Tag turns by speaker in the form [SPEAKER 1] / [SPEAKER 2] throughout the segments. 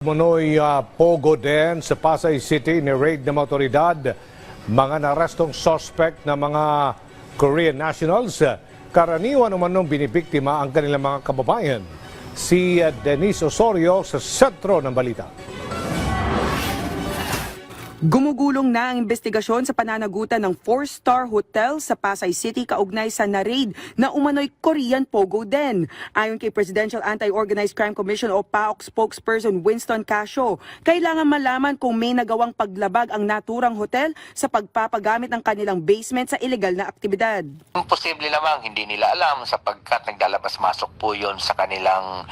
[SPEAKER 1] Munoy pogo din sa Pasay City ni raid ng mga otoridad mga narestong suspect na mga Korean nationals. Karaniwan umanong binibiktima ang kanilang mga kababayan. Si Denise Osorio sa sentro ng balita.
[SPEAKER 2] Gumugulong na ang investigasyon sa pananagutan ng 4-star hotel sa Pasay City kaugnay sa na-raid na umano'y Korean Pogo din. Ayon kay Presidential Anti-Organized Crime Commission o PAOK spokesperson Winston Casio, kailangan malaman kung may nagawang paglabag ang naturang hotel sa pagpapagamit ng kanilang basement sa illegal na aktibidad.
[SPEAKER 3] Posible lamang hindi nila alam sapagkat naglalabas-masok po 'yon sa kanilang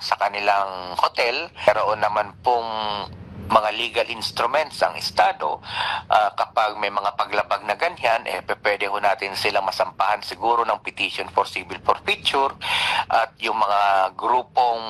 [SPEAKER 3] sa kanilang hotel. Pero naman pong mga legal instruments ang Estado, kapag may mga paglabag na ganyan, pwede ho natin silang masampahan siguro ng petition for civil forfeiture at yung mga grupong,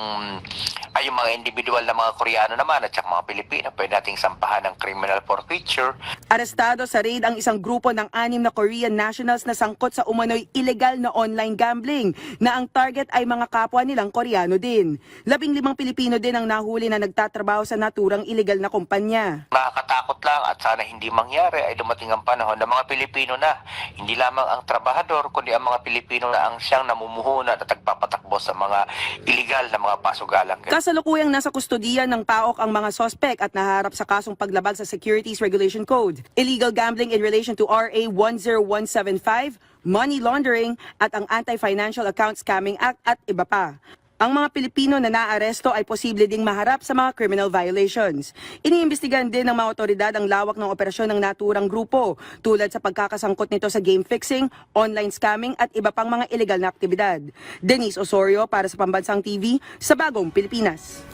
[SPEAKER 3] yung mga individual na mga Koreano naman at saka mga Pilipino, pwede nating sampahan ng criminal forfeiture.
[SPEAKER 2] Arestado sa raid ang isang grupo ng 6 na Korean nationals na sangkot sa umano'y illegal na online gambling na ang target ay mga kapwa nilang Koreano din. 15 Pilipino din ang nahuli na nagtatrabaho sa naturang illegal na kumpanya.
[SPEAKER 3] Nakakatakot lang at sana hindi mangyari ay dumating ang panahon na mga Pilipino na, hindi lamang ang trabahador kundi ang mga Pilipino na ang siyang namumuhunan at nagpapatakbo sa mga illegal na mga pasugalang.
[SPEAKER 2] Kasalukuyang nasa kustodiyan ng PAOK ang mga sospek at naharap sa kasong paglabag sa Securities Regulation Code, illegal gambling in relation to RA 10175, money laundering at ang Anti-Financial Account Scamming Act at iba pa. Ang mga Pilipino na naaresto ay posible ding maharap sa mga criminal violations. Iniimbestigahan din ng mga otoridad ang lawak ng operasyon ng naturang grupo, tulad sa pagkakasangkot nito sa game fixing, online scamming at iba pang mga illegal na aktibidad. Denise Osorio para sa Pambansang TV sa Bagong Pilipinas.